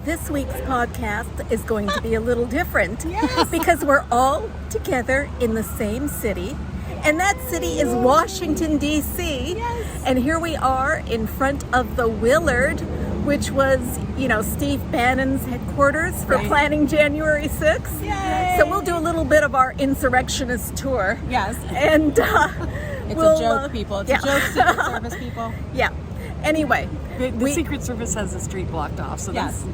this week's podcast is going to be a little different. Yes. Because we're all together in the same city. And that city is Washington, D.C. Yes. And here we are in front of the Willard, which was, Steve Bannon's headquarters for planning January 6th. Yay. So we'll do a little bit of our insurrectionist tour. Yes. And It's a joke, people. It's a joke, Secret Service people. Yeah. Anyway. The Secret Service has the street blocked off, so Yes.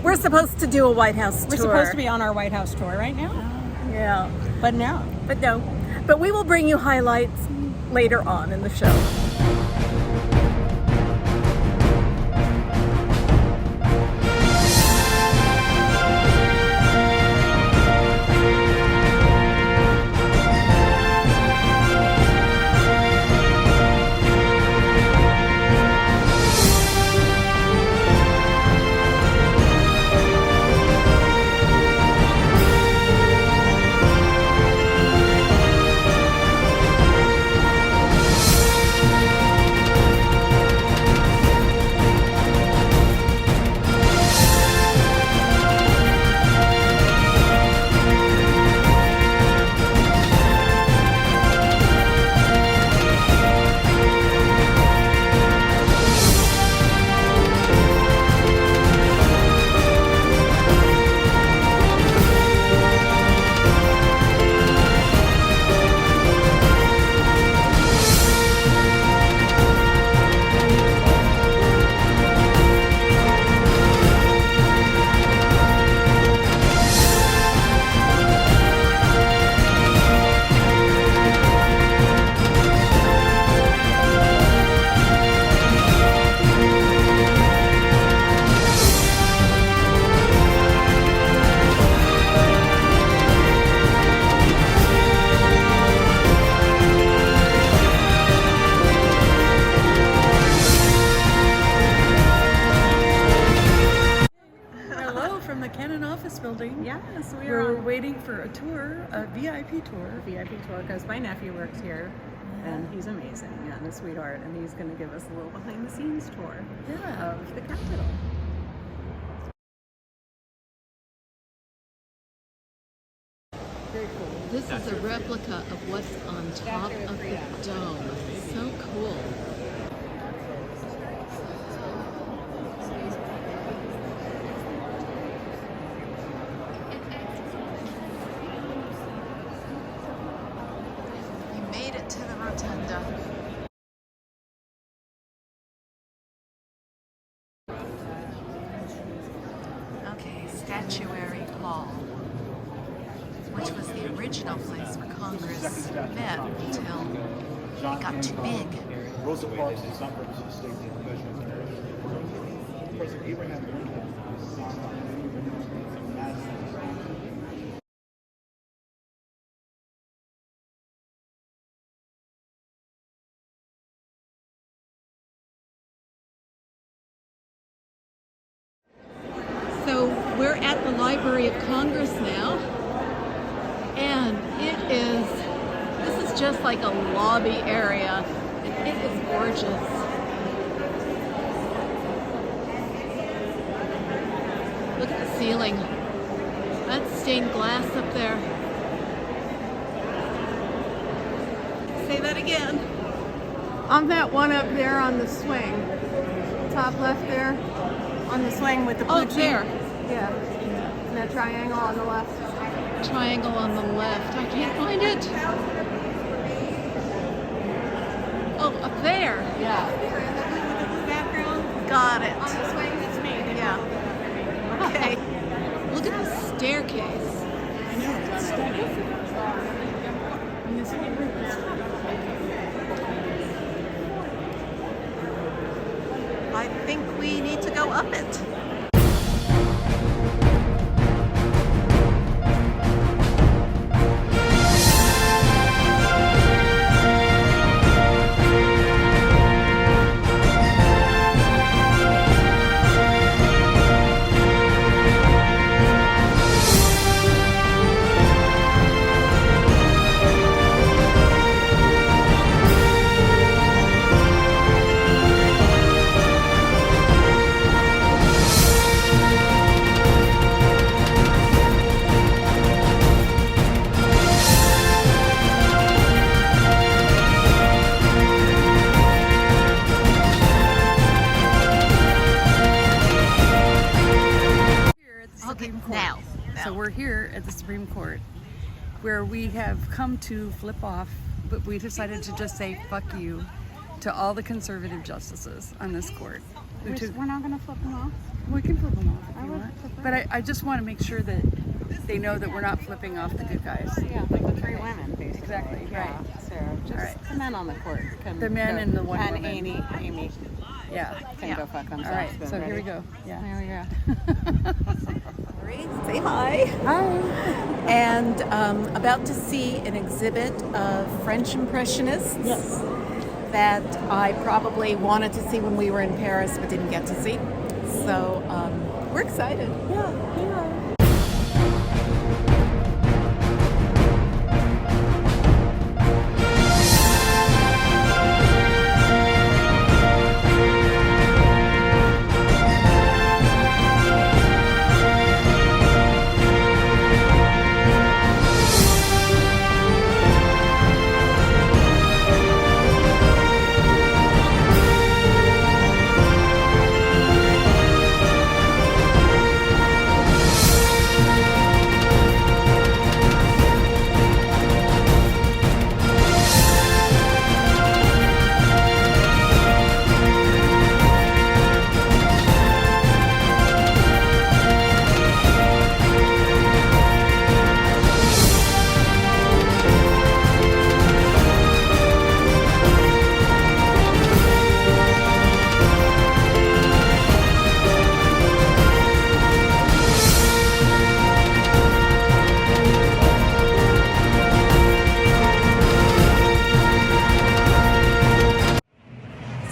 We're supposed to do a White House tour. We're supposed to be on our White House tour right now. Yeah. But no. But we will bring you highlights later on in the show. Building. Yes, We're waiting for a tour, a VIP tour. VIP tour because my nephew works here and he's amazing and a sweetheart, and he's going to give us a little behind the scenes tour of the Capitol. Very cool. This is a replica of what's on top of the dome. So cool. To the rotunda. Okay, Statuary Hall, which was the original place where Congress met until it got too big. Rosa Parks did some purpose of the state the measure. President Abraham Lincoln. So we're at the Library of Congress now, and this is just like a lobby area, and it is gorgeous. Look at the ceiling. That's stained glass up there. Say that again. On that one up there on the swing, top left there, On the swing with the blue Oh, there. yeah, and that triangle on the left. Triangle on the left. I can't find it. Oh, up there. Yeah. background. Got it. On the swing, that's me. Yeah. Okay. Look at the staircase. I think we need to go up it. Court. Now. So we're here at the Supreme Court, where we have come to flip off, but we decided to just say fuck you to all the conservative justices on this court. We're not going to flip them off. We can flip them off if you want. But I just want to make sure that they know that we're not flipping off the good guys. Yeah, like the three women, basically. Exactly, Yeah. right. So just right. the men on the court. The men and the one and woman. Amy Yeah. can go fuck themselves. All right, But so here we ready? go. Yeah. There we go. Say hi. Hi. And about to see an exhibit of French Impressionists. Yes. That I probably wanted to see when we were in Paris but didn't get to see. So we're excited. Yeah, we are.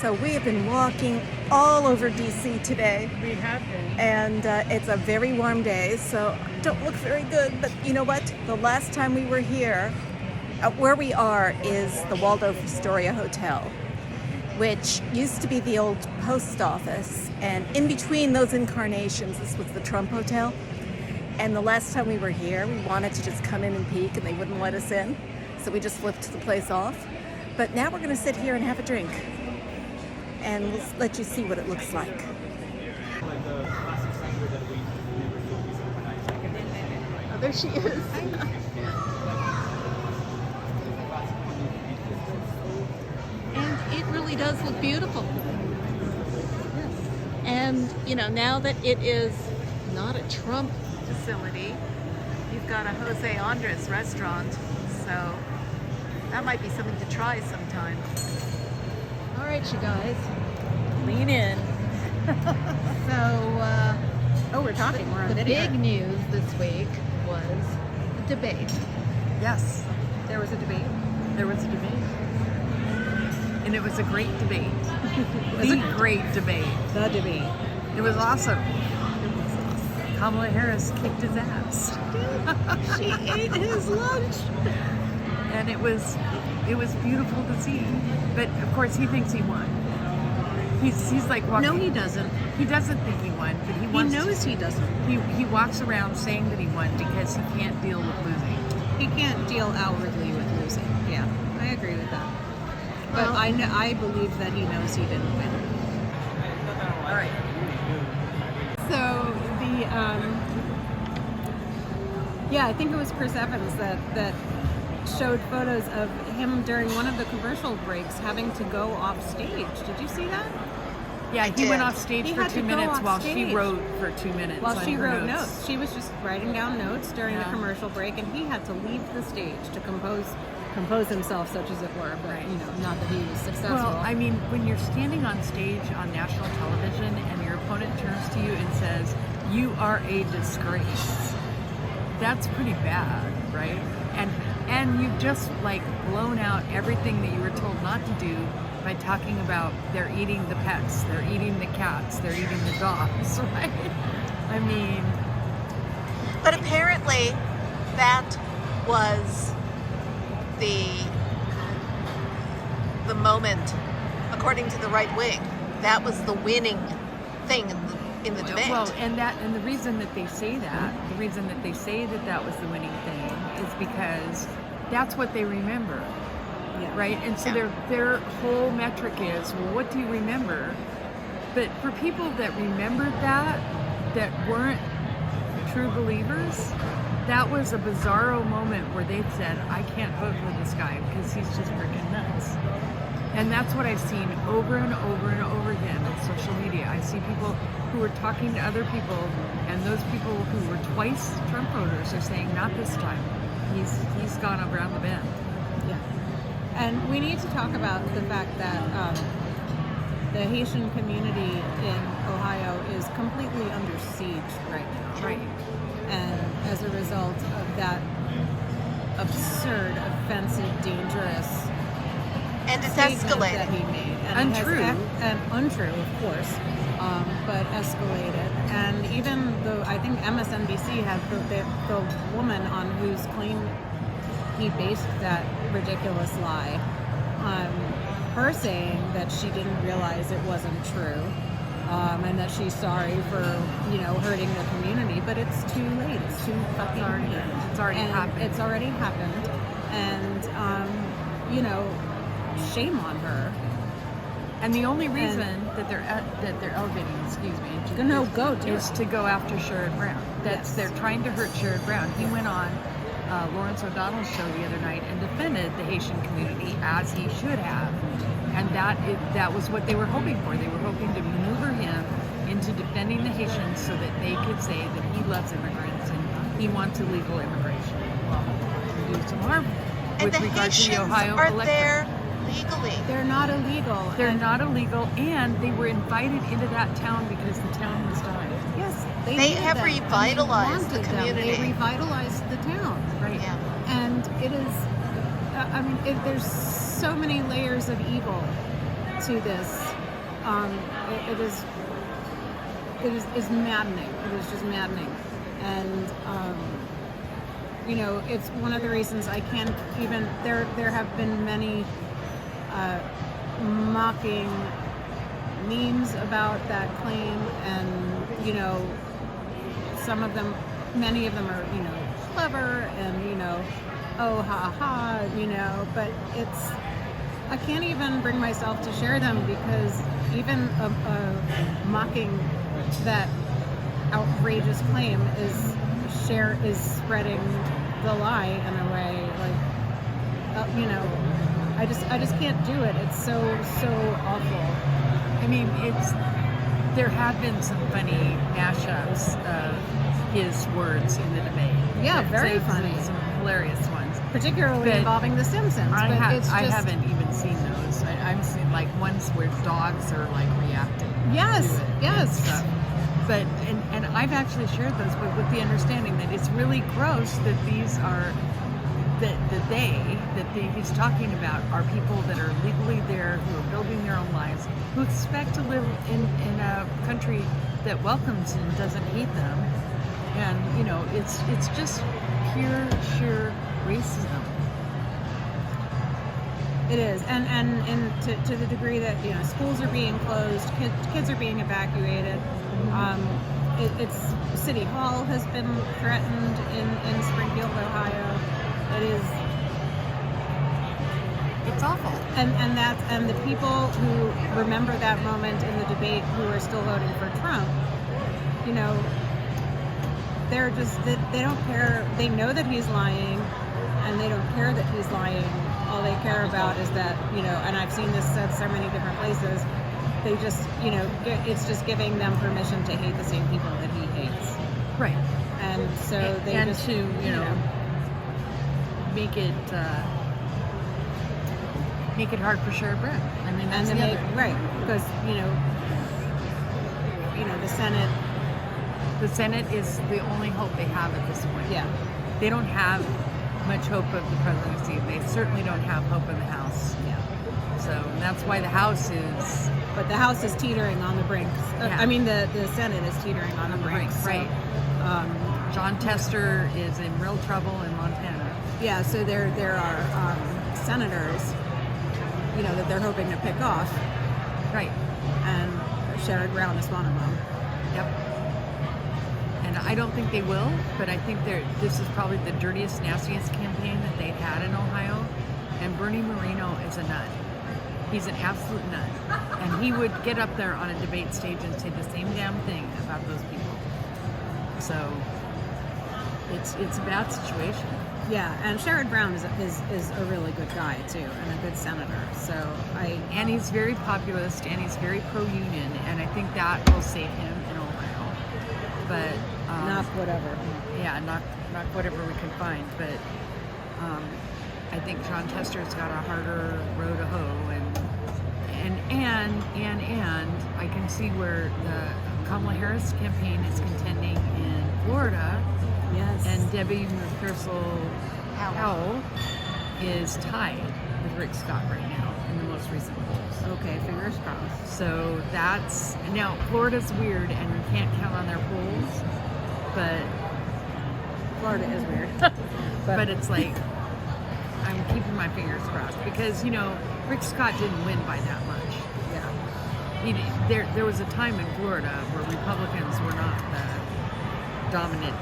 So we have been walking all over DC today. We have been. And it's a very warm day, so don't look very good. But you know what? The last time we were here, where we are is the Waldorf Astoria Hotel, which used to be the old post office. And in between those incarnations, this was the Trump Hotel. And the last time we were here, we wanted to just come in and peek, and they wouldn't let us in. So we just flipped the place off. But now we're going to sit here and have a drink. And we'll let you see what it looks like. Oh, there she is. And it really does look beautiful. And, you know, now that it is not a Trump Facility, you've got a Jose Andres restaurant, so that might be something to try sometime. all right, you guys. Lean in. So, Oh, we're talking. We're on the video. big news this week was the debate. Yes, There was a debate. there was a debate. And it was a great debate. The great debate. The debate. It was awesome. Kamala Harris kicked his ass. She ate his lunch. And it was beautiful to see. But of course he thinks he won. He's like walking. No, he doesn't. He doesn't think he won, but he He wants knows he doesn't. he walks around saying that he won because he can't deal with losing. He can't deal outwardly with losing. Yeah, I agree with that. But Well- I believe that he knows he didn't win. All right. So yeah, I think it was Chris Evans that showed photos of him during one of the commercial breaks having to go off stage. Did you see that? Yeah, he did. went off stage He for had to 2 go minutes off while she stage. wrote for 2 minutes. While on she her wrote notes. She was just writing down notes during the Yeah. commercial break, and he had to leave the stage to compose himself, such as it were. But Right. you know, not that he was successful. Well, I mean, when you're standing on stage on national television and your opponent turns to you and says, "You are a disgrace," that's pretty bad, right? And you've just like blown out everything that you were told not to do by talking about they're eating the pets, they're eating the cats, they're eating the dogs, right? I mean, But apparently that was the moment, according to the right wing, that was the winning thing in the debate. well, and the reason that they say that, that was the winning thing is because that's what they remember. yeah. Right? And so their whole metric is, well, what do you remember? But for people that remembered that weren't true believers, that was a bizarro moment where they said, I can't vote for this guy because he's just freaking nuts. And that's what I've seen over and over and over again on social media. I see people who are talking to other people, and those people who were twice Trump voters are saying, not this time. He's gone around the bend. Yeah. And we need to talk about the fact that the Haitian community in Ohio is completely under siege right now. Right. And as a result of that absurd, offensive, dangerous And it's statement escalated. that he made. And Untrue. And untrue, of course, but escalated. And even though I think MSNBC had the woman on whose claim he based that ridiculous lie, her saying that she didn't realize it wasn't true, and that she's sorry for hurting the community, but it's too late. It's too fucking late. It's already happened. It's already happened, and shame on her. And the only reason that they're elevating, is to go after Sherrod Brown. They're trying to hurt Sherrod Brown. He went on Lawrence O'Donnell's show the other night and defended the Haitian community as he should have, and that was what they were hoping for. They were hoping to maneuver him into defending the Haitians so that they could say that he loves immigrants and he wants illegal immigration. Well, we do tomorrow And with the regard to the Haitians Ohio are electorate. there legally. They're not illegal. They're and not illegal, and they were invited into that town because the town was dying. Yes, They needed have them, and they revitalized the wanted them. community. They revitalized the town. Right. Yeah. And it is, there's so many layers of evil to this. It is maddening. It is just maddening. And, it's one of the reasons I can't even, there have been many mocking memes about that claim, and, many of them are, clever and, oh, ha, ha, but I can't even bring myself to share them, because even mocking that outrageous claim is spreading the lie in a way, I just can't do it. It's so awful. I mean, there have been some funny mashups of his words in the debate. Yeah, very funny. Some hilarious ones. Particularly But involving The Simpsons. I haven't haven't even seen those. I'm seeing like ones where dogs are like reacting. Yes, to it yes. And stuff. But and I've actually shared those, but with the understanding that it's really gross that these are he's talking about are people that are legally there, who are building their own lives, who expect to live in a country that welcomes and doesn't hate them. And it's just pure sheer racism. It is, and to the degree that schools are being closed, kids are being evacuated. It's City Hall has been threatened in Springfield, Ohio. It's awful. And the people who remember that moment in the debate, who are still voting for Trump, they're just they don't care. They know that he's lying, and they don't care that he's lying. All they care about is that, and I've seen this said so many different places, they just, it's just giving them permission to hate the same people that he hates. Right. And so they and just, to make it hard for Sherrod Brown. I mean, that's and the then other. right, because, The Senate is the only hope they have at this point. Yeah. They don't have much hope of the presidency. They certainly don't have hope in the House. Yeah. So that's why the House is... But the House is teetering on the brink. Yeah. I mean, the Senate is teetering on the brink. So, right. John Tester is in real trouble in Montana. Yeah, so there are senators, that they're hoping to pick off. Right. And Sherrod Brown is one of them. Yep. And I don't think they will, but I think this is probably the dirtiest, nastiest campaign that they've had in Ohio. And Bernie Moreno is a nut. He's an absolute nut. And he would get up there on a debate stage and say the same damn thing about those people. So It's a bad situation. Yeah, and Sherrod Brown is a really good guy too, and a good senator. So And he's very populist, and he's very pro-union, and I think that will save him in Ohio. But not whatever. yeah, not whatever we can find. But I think John Tester's got a harder row to hoe, and I can see where the Kamala Harris campaign is contending in Florida. Yes. And Debbie Howell is tied with Rick Scott right now in the most recent polls. Okay, fingers crossed. So that's now Florida's weird, and you can't count on their polls, but Florida is weird. but it's like I'm keeping my fingers crossed because Rick Scott didn't win by that much. Yeah. There was a time in Florida where Republicans were not the dominant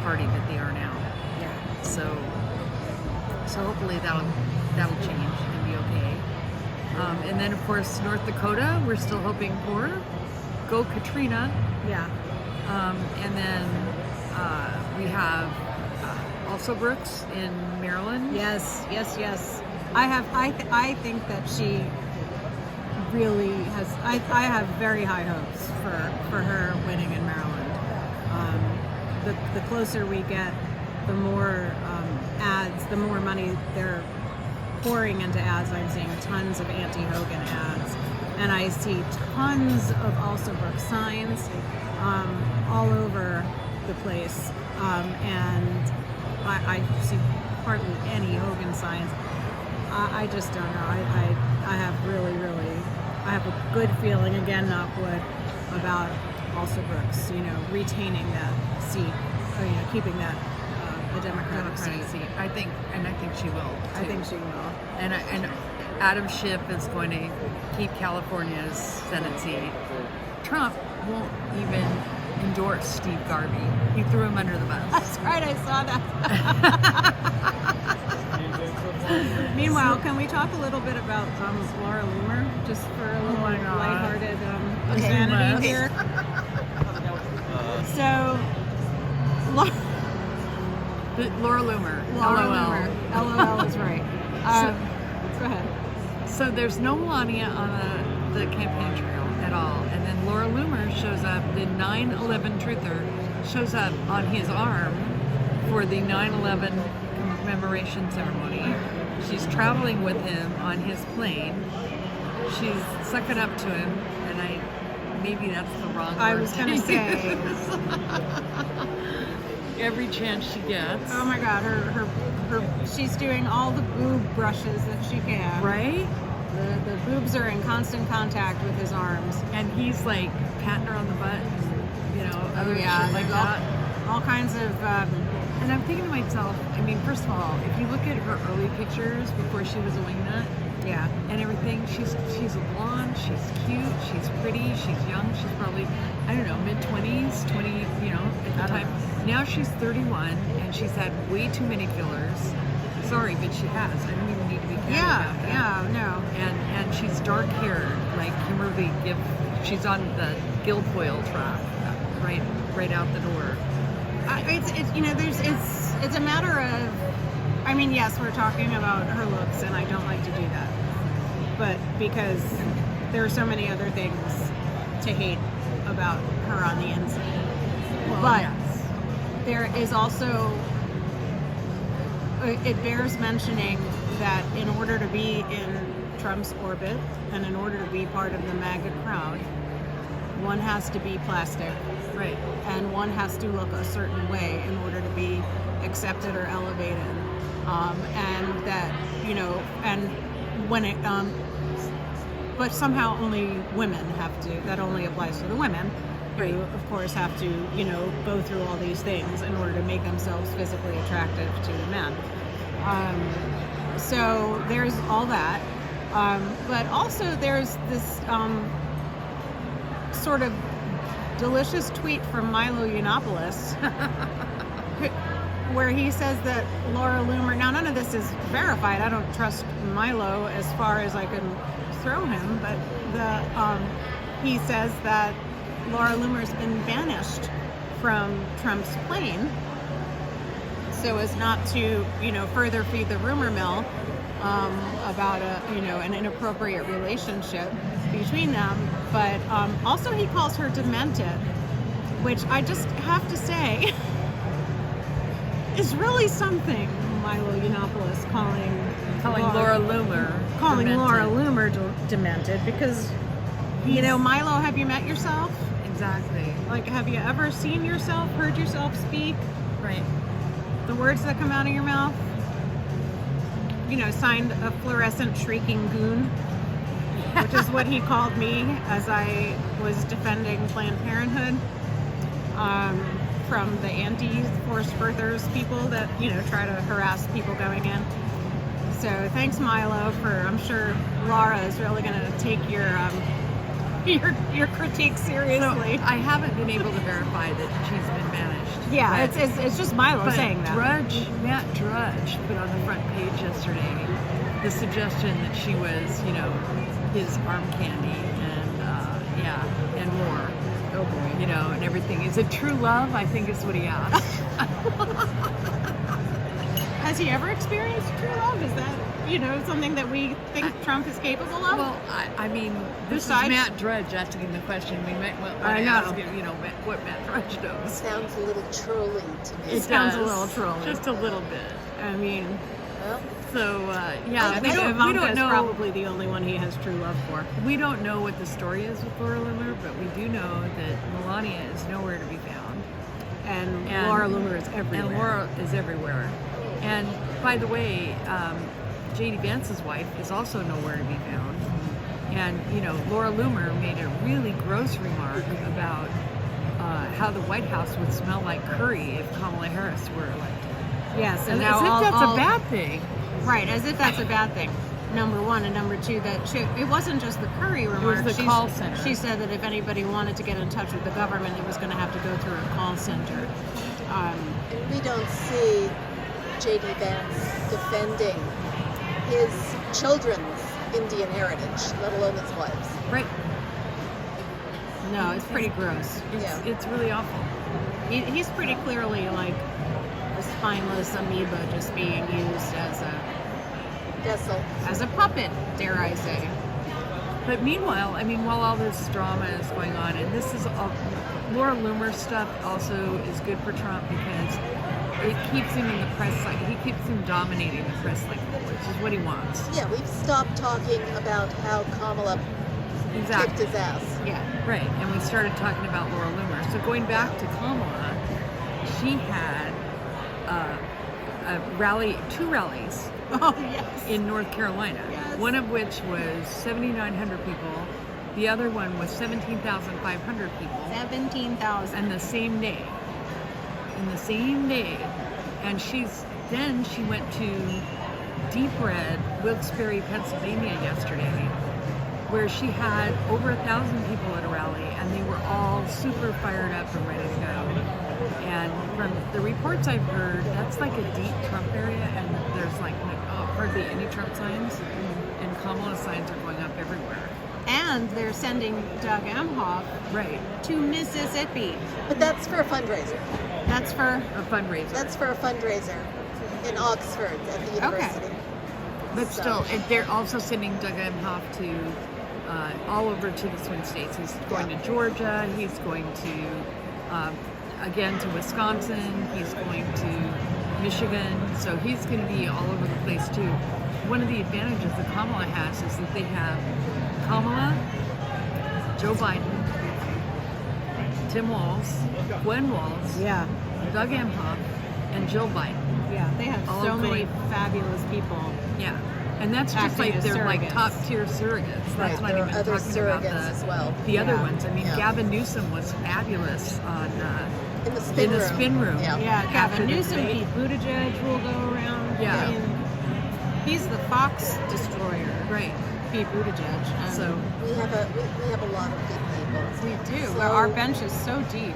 party that they are now. Yeah. So hopefully that'll change and be okay. And then of course North Dakota, we're still hoping for. Go Katrina. Yeah. And then we have also Brooks in Maryland. Yes. I think that she really has. I have very high hopes for her winning in Maryland. The closer we get, the more ads, the more money they're pouring into ads. I'm seeing tons of anti-Hogan ads, and I see tons of also Brooks signs all over the place, and I see hardly any Hogan signs. I just don't know. I have I have a good feeling, again, knock wood, about also Brooks, retaining that seat, or, keeping that a Democratic seat. I think she will. I think she will. And Adam Schiff is going to keep California's Senate seat. Trump won't even endorse Steve Garvey. He threw him under the bus. That's right, I saw that. Meanwhile, can we talk a little bit about Laura Loomer, just for a little lighthearted insanity here? So, Laura Loomer. Laura LOL. Loomer. LOL is right. Go ahead. So there's no Melania on the campaign trail at all. And then Laura Loomer shows up, the 9/11 truther, shows up on his arm for the 9/11 commemoration ceremony. She's traveling with him on his plane. She's sucking up to him, and maybe that's the wrong word. I was going to say. Every chance she gets. Oh my God, her she's doing all the boob brushes that she can. Right? The boobs are in constant contact with his arms. And he's like patting her on the butt, other shit like that. All kinds of. And I'm thinking to myself, first of all, if you look at her early pictures before she was a wingnut, yeah, and everything, she's a blonde, she's cute, she's pretty, she's young, she's probably, mid-20s, 20, at the time. Now she's 31, and she's had way too many fillers. Sorry, but she has. I don't even need to be careful about that. Yeah, no. And she's dark haired, like Kimberly she's on the Guilfoyle track, right out the door. It's a matter of, yes, we're talking about her looks, and I don't like to do that, but because there are so many other things to hate about her on the inside. Well, but yes. There is also, it bears mentioning that in order to be in Trump's orbit and in order to be part of the MAGA crowd, one has to be plastic. Right. And one has to look a certain way in order to be accepted or elevated. And that, and when it, but somehow only women have to, that only applies to the women, right, who of course have to, go through all these things in order to make themselves physically attractive to the men. So there's all that. But also there's this sort of delicious tweet from Milo Yiannopoulos where he says that Laura Loomer, now none of this is verified, I don't trust Milo as far as I can throw him, but he says that Laura Loomer's been banished from Trump's plane so as not to, further feed the rumor mill about an inappropriate relationship between them. But also he calls her demented, which I just have to say is really something. Milo Yiannopoulos calling Laura Loomer demented because, Milo, have you met yourself? Exactly. Like, have you ever seen yourself, heard yourself speak? Right. The words that come out of your mouth? Signed a fluorescent shrieking goon, which is what he called me as I was defending Planned Parenthood from the anti-forced birthers people that, try to harass people going in. So thanks, Milo, I'm sure Laura is really going to take your critique seriously. So I haven't been able to verify that she's been banished. Yeah, it's just Milo saying that. Matt Drudge put on the front page yesterday the suggestion that she was, his arm candy and more. Oh boy. And everything. Is it true love? I think is what he asked. Has he ever experienced true love? Is that, something that we think Trump is capable of? Well, I mean, this is Matt Drudge asking the question. We might want to ask him, what Matt Drudge knows. Sounds a little trolling to me. It sounds a little trolling. Just a little bit. I mean, Well, so, I think Ivanka is probably the only one he has true love for. We don't know what the story is with Laura Loomer, but we do know that Melania is nowhere to be found. And Laura Loomer is everywhere. And Laura is everywhere. And by the way, J.D. Vance's wife is also nowhere to be found. And, Laura Loomer made a really gross remark about how the White House would smell like curry if Kamala Harris were elected. Yes, And now as if that's a bad thing. Right, as if that's a bad thing. Number one, and number two, it wasn't just the curry remark. It was the call center. She said that if anybody wanted to get in touch with the government, it was going to have to go through a call center. and we don't see J.D. Vance defending his children's Indian heritage, let alone his wife's. Right. No, it's pretty gross. It's really awful. He's pretty clearly like a spineless amoeba just being used as a puppet, dare I say. But meanwhile, while all this drama is going on, and this is all, Laura Loomer stuff also is good for Trump because it keeps him in the press cycle. He keeps him dominating the press cycle, which is what he wants. Yeah, we've stopped talking about how Kamala kicked his ass. Yeah. Right, and we started talking about Laura Loomer. So going back to Kamala, she had two rallies Oh, yes. in North Carolina. Yes. One of which was 7,900 people. The other one was 17,500 people. 17,000. And the same day. And she went to Deep Red, Wilkes-Barre, Pennsylvania yesterday, where she had over 1,000 people at a rally, and they were all super fired up and ready to go. And from the reports I've heard, that's like a deep Trump area, and there's like hardly any Trump signs, and Kamala signs are going up everywhere. And they're sending Doug Emhoff to Mississippi. But that's for a fundraiser. That's for a fundraiser. That's for a fundraiser in Oxford at the university. Okay. But still, they're also sending Doug Emhoff to all over to the Swing States. He's going to Georgia. He's going to, again, to Wisconsin. He's going to Michigan. So he's going to be all over the place, too. One of the advantages that Kamala has is that they have Kamala, Joe Biden, Tim Walz, Gwen Walz, Doug Emhoff, and Jill Biden. Yeah, they have all so many fabulous people. Yeah. And that's just acting like as their surrogates. like top tier surrogates. That's not there even are other talking about surrogates as well. the other Yeah. ones. Gavin Newsom was fabulous on In the spin room. spin room. Yeah. Yeah, After Gavin the Newsom, debate. Pete Buttigieg will go around. Yeah. I mean, he's the Fox destroyer. Right. Pete Buttigieg. And So We have a lot of good people. we do. So- Our bench is so deep.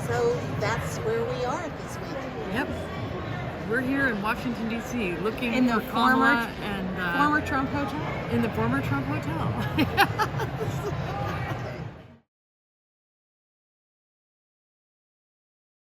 So that's where we are this week. yep. We're here in Washington D.C. looking In the for Kamala former- and Former Trump hotel. in the former Trump hotel.